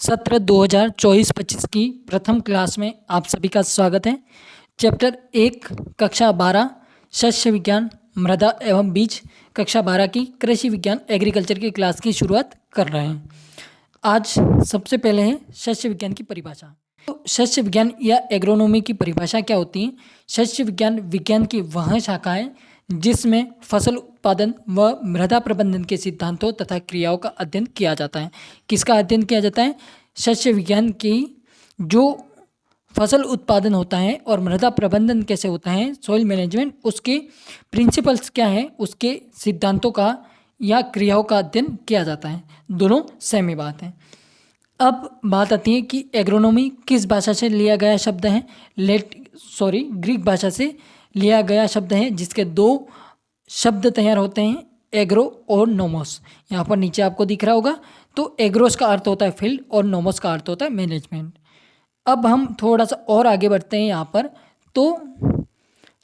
सत्र 2024-25 की प्रथम क्लास में आप सभी का स्वागत है। चैप्टर 1 कक्षा 12 शस्य विज्ञान मृदा एवं बीज, कक्षा 12 की कृषि विज्ञान एग्रीकल्चर की क्लास की शुरुआत कर रहे हैं। आज सबसे पहले है शस्य विज्ञान की परिभाषा। तो शस्य विज्ञान या एग्रोनॉमी की परिभाषा क्या होती है? शस्य विज्ञान विज्ञान की वह शाखा है जिसमें फसल उत्पादन व मृदा प्रबंधन के सिद्धांतों तथा क्रियाओं का अध्ययन किया जाता है। किसका अध्ययन किया जाता है? शस्य विज्ञान की जो फसल उत्पादन होता है और मृदा प्रबंधन कैसे होता है, सॉइल मैनेजमेंट, उसके प्रिंसिपल्स क्या है, उसके सिद्धांतों का या क्रियाओं का अध्ययन किया जाता है। दोनों सेम ही बात है। अब बात आती है कि एग्रोनॉमी किस भाषा से लिया गया शब्द है? ग्रीक भाषा से लिया गया शब्द है, जिसके दो शब्द तैयार होते हैं, एग्रो और नोमोस। यहाँ पर नीचे आपको दिख रहा होगा। तो एग्रोस का अर्थ होता है फील्ड और नोमोस का अर्थ होता है मैनेजमेंट। अब हम थोड़ा सा और आगे बढ़ते हैं यहाँ पर। तो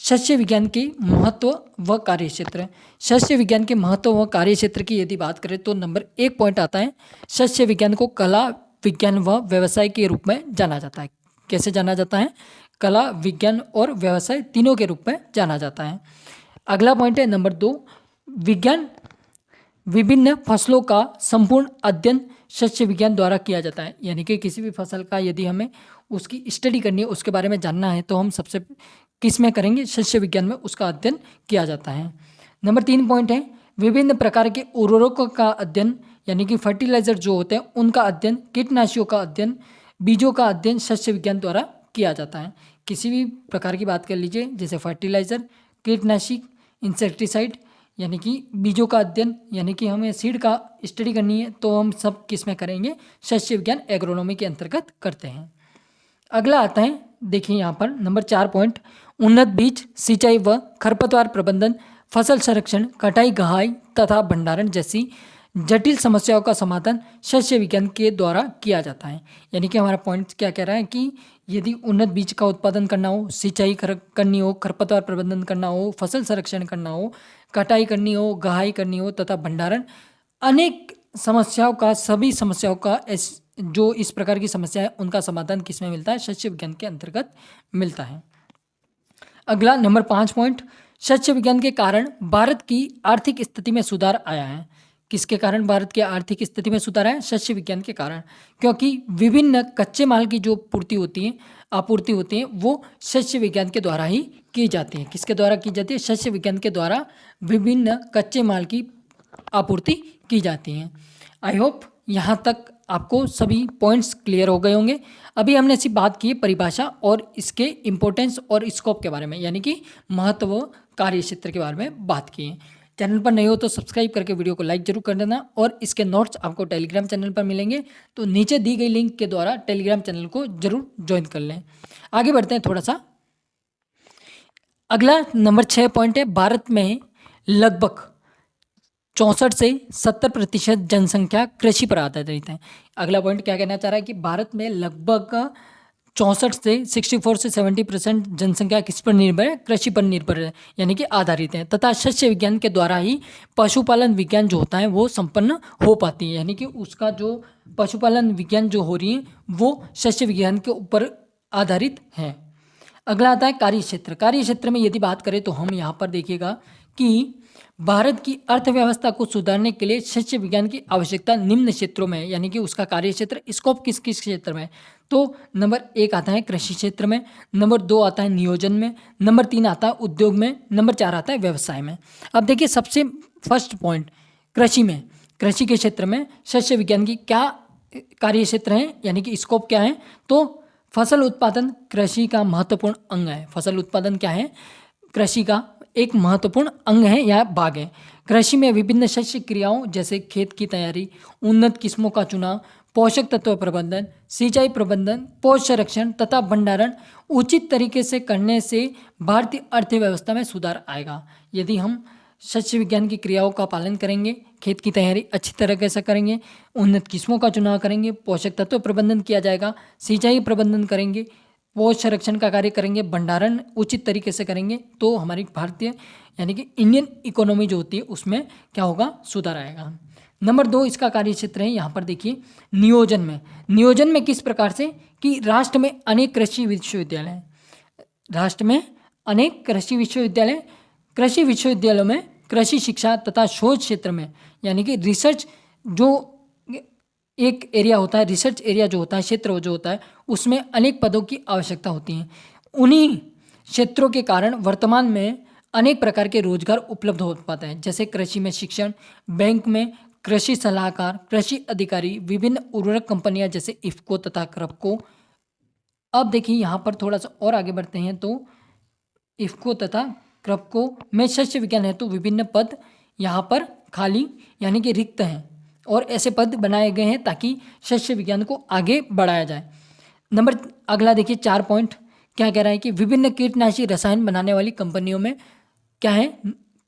शस्य विज्ञान के महत्व व कार्यक्षेत्र। शस्य विज्ञान के महत्व व कार्यक्षेत्र की यदि बात करें तो नंबर 1 पॉइंट आता है, शस्य विज्ञान को कला, विज्ञान व व्यवसाय के रूप में जाना जाता है। कैसे जाना जाता है? कला, विज्ञान और व्यवसाय तीनों के रूप में जाना जाता है। अगला पॉइंट है नंबर 2, विज्ञान विभिन्न फसलों का संपूर्ण अध्ययन शस्य विज्ञान द्वारा किया जाता है। यानी कि किसी भी फसल का यदि हमें उसकी स्टडी करनी है, उसके बारे में जानना है, तो हम सबसे किस में करेंगे? शस्य विज्ञान में उसका अध्ययन किया जाता है। नंबर 3 पॉइंट है, विभिन्न प्रकार के उर्वरकों का अध्ययन, यानी कि फर्टिलाइजर जो होते हैं उनका अध्ययन, कीटनाशियों का अध्ययन, बीजों का अध्ययन शस्य विज्ञान द्वारा किया जाता है। किसी भी प्रकार की बात कर लीजिए, जैसे फर्टिलाइजर, कीटनाशक, इंसेक्टिसाइड, यानी कि बीजों का अध्ययन, यानी कि हमें सीड का स्टडी करनी है, तो हम सब किस में करेंगे? शस्य विज्ञान एग्रोनॉमी के अंतर्गत करते हैं। अगला आता है, देखिए यहाँ पर नंबर 4 पॉइंट, उन्नत बीज, सिंचाई व खरपतवार प्रबंधन, फसल संरक्षण, कटाई, गहाई तथा भंडारण जैसी जटिल समस्याओं का समाधान शस्य विज्ञान के द्वारा किया जाता है। यानी कि हमारा पॉइंट क्या कह रहा है कि यदि उन्नत बीज का उत्पादन करना हो, सिंचाई करनी हो, खरपतवार प्रबंधन करना हो, फसल संरक्षण करना हो, कटाई करनी हो, गहाई करनी हो तथा भंडारण, अनेक समस्याओं का, सभी समस्याओं का जो इस प्रकार की समस्या है उनका समाधान किसमें मिलता है? शस्य विज्ञान के अंतर्गत मिलता है। अगला नंबर 5 पॉइंट, शस्य विज्ञान के कारण भारत की आर्थिक स्थिति में सुधार आया है। किसके कारण भारत की आर्थिक स्थिति में सुधार आया? शस्य विज्ञान के कारण। क्योंकि विभिन्न कच्चे माल की जो आपूर्ति होती है वो शस्य विज्ञान के द्वारा ही की जाती है। किसके द्वारा की जाती है? शस्य विज्ञान के द्वारा विभिन्न कच्चे माल की आपूर्ति की जाती है। आई होप यहाँ तक आपको सभी पॉइंट्स क्लियर हो गए होंगे। अभी हमने सिर्फ बात की है परिभाषा और इसके इम्पोर्टेंस और स्कोप के बारे में, यानी कि महत्व, कार्य क्षेत्र के बारे में बात की है। चैनल पर नए हो तो सब्सक्राइब करके वीडियो को लाइक जरूर कर देना, और इसके नोट्स आपको टेलीग्राम चैनल पर मिलेंगे, तो नीचे दी गई लिंक के द्वारा टेलीग्राम चैनल को जरूर ज्वाइन कर लें। आगे बढ़ते हैं थोड़ा सा। अगला नंबर 6 पॉइंट है, भारत में लगभग 64 से 70% जनसंख्या कृषि पर आधारित है। अगला पॉइंट क्या कहना चाह रहा है कि भारत में लगभग 64 से 64 से 70% जनसंख्या किस पर निर्भर है? कृषि पर निर्भर है, यानी कि आधारित है, तथा शस्य विज्ञान के द्वारा ही पशुपालन विज्ञान जो होता है वो संपन्न हो पाती है। यानी कि उसका जो पशुपालन विज्ञान जो हो रही है वो शस्य विज्ञान के ऊपर आधारित है। अगला आता है कार्यक्षेत्र। कार्यक्षेत्र में यदि बात करें तो हम यहाँ पर देखिएगा कि भारत की अर्थव्यवस्था को सुधारने के लिए शस्य विज्ञान की आवश्यकता निम्न क्षेत्रों में है। यानी कि उसका कार्यक्षेत्र, स्कोप किस किस क्षेत्र में? तो नंबर 1 आता है कृषि क्षेत्र में, नंबर 2 आता है नियोजन में, नंबर 3 आता है उद्योग में, नंबर 4 आता है व्यवसाय में। अब देखिए सबसे फर्स्ट पॉइंट, कृषि में, कृषि के क्षेत्र में शस्य विज्ञान की क्या कार्य क्षेत्र है, यानी कि स्कोप क्या है? तो फसल उत्पादन कृषि का महत्वपूर्ण अंग है। फसल उत्पादन क्या है? कृषि का एक महत्वपूर्ण अंग है या भाग है। कृषि में विभिन्न शस्य क्रियाओं जैसे खेत की तैयारी, उन्नत किस्मों का चुनाव, पोषक तत्व प्रबंधन, सिंचाई प्रबंधन, पोषक संरक्षण तथा भंडारण उचित तरीके से करने से भारतीय अर्थव्यवस्था में सुधार आएगा। यदि हम शस्य विज्ञान की क्रियाओं का पालन करेंगे, खेत की तैयारी अच्छी तरह से करेंगे, उन्नत किस्मों का चुनाव करेंगे, पोषक तत्व प्रबंधन किया जाएगा, सिंचाई प्रबंधन करेंगे, पोषक संरक्षण का कार्य करेंगे, भंडारण उचित तरीके से करेंगे, तो हमारी भारतीय यानी कि इंडियन इकोनॉमी जो होती है उसमें क्या होगा? सुधार आएगा। नंबर 2 इसका कार्य क्षेत्र है, यहाँ पर देखिए नियोजन में किस प्रकार से कि राष्ट्र में अनेक कृषि विश्वविद्यालय हैं। राष्ट्र में अनेक कृषि विश्वविद्यालयों में कृषि शिक्षा तथा शोध क्षेत्र में, यानी कि रिसर्च जो एक एरिया होता है, रिसर्च एरिया जो होता है, क्षेत्र जो होता है, उसमें अनेक पदों की आवश्यकता होती है। उन्हीं क्षेत्रों के कारण वर्तमान में अनेक प्रकार के रोजगार उपलब्ध हो पाते हैं, जैसे कृषि में शिक्षण, बैंक में कृषि सलाहकार, कृषि अधिकारी, विभिन्न उर्वरक कंपनियां जैसे इफ्को तथा क्रपको। अब देखिए यहाँ पर थोड़ा सा और आगे बढ़ते हैं तो इफ्को तथा क्रपको में शस्य विज्ञान हेतु विभिन्न पद यहाँ पर खाली यानी कि रिक्त हैं, और ऐसे पद बनाए गए हैं ताकि शस्य विज्ञान को आगे बढ़ाया जाए। अगला देखिए 4 पॉइंट क्या कह रहा है कि विभिन्न कीटनाशी रसायन बनाने वाली कंपनियों में क्या है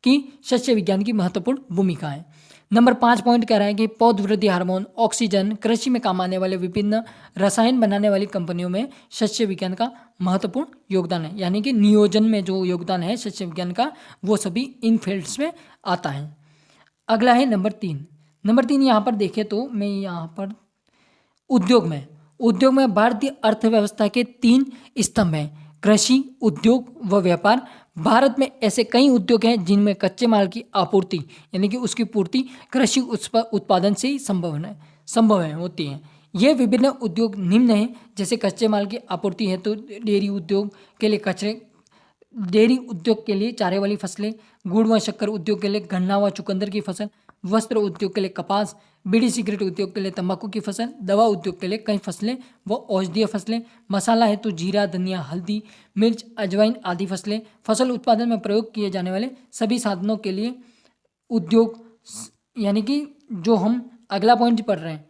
कि शस्य विज्ञान की महत्वपूर्ण भूमिका है। नंबर 5 पॉइंट कह रहा है कि पौध वृद्धि हार्मोन, ऑक्सीजन, कृषि में काम आने वाले विभिन्न रसायन बनाने वाली कंपनियों में शस्य विज्ञान का महत्वपूर्ण योगदान है, यानी कि नियोजन में जो योगदान है शस्य विज्ञान का वो सभी इन फील्ड्स में आता है। अगला है नंबर 3 यहाँ पर देखें तो मैं यहाँ पर उद्योग में भारतीय अर्थव्यवस्था के 3 स्तंभ हैं, कृषि, उद्योग व व्यापार। भारत में ऐसे कई उद्योग हैं जिनमें कच्चे माल की आपूर्ति यानी कि उसकी पूर्ति कृषि उत्पादन से ही संभव होती है। ये विभिन्न उद्योग निम्न हैं, जैसे कच्चे माल की आपूर्ति है तो डेयरी उद्योग के लिए चारे वाली फसलें, गुड़ व शक्कर उद्योग के लिए गन्ना व चुकंदर की फसल, वस्त्र उद्योग के लिए कपास, बीड़ी सिगरेट उद्योग के लिए तंबाकू की फसल, दवा उद्योग के लिए कई फसलें व औषधीय फसलें, मसाला है तो जीरा, धनिया, हल्दी, मिर्च, अजवाइन आदि फसलें, फसल उत्पादन में प्रयोग किए जाने वाले सभी साधनों के लिए उद्योग, यानी कि जो हम अगला पॉइंट पढ़ रहे हैं,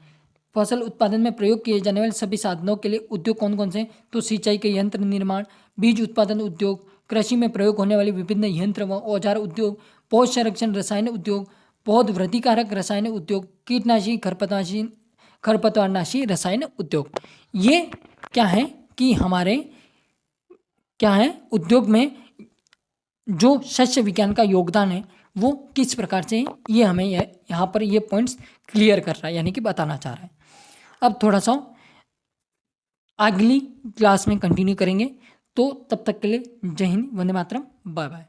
फसल उत्पादन में प्रयोग किए जाने वाले सभी साधनों के लिए उद्योग कौन कौन से, तो सिंचाई के यंत्र निर्माण, बीज उत्पादन उद्योग, कृषि में प्रयोग होने वाले विभिन्न यंत्र व औजार उद्योग, पौध संरक्षण रसायन उद्योग, पौध वृद्धिकारक रसायन उद्योग, कीटनाशी खरपतवारनाशी रसायन उद्योग। ये क्या है कि हमारे क्या है उद्योग में जो शस्य विज्ञान का योगदान है वो किस प्रकार से है, ये हमें यहाँ पर ये पॉइंट्स क्लियर कर रहा है, यानी कि बताना चाह रहा है। अब थोड़ा सा अगली क्लास में कंटिन्यू करेंगे, तो तब तक के लिए जय हिंद, वंदे मातरम, बाय बाय।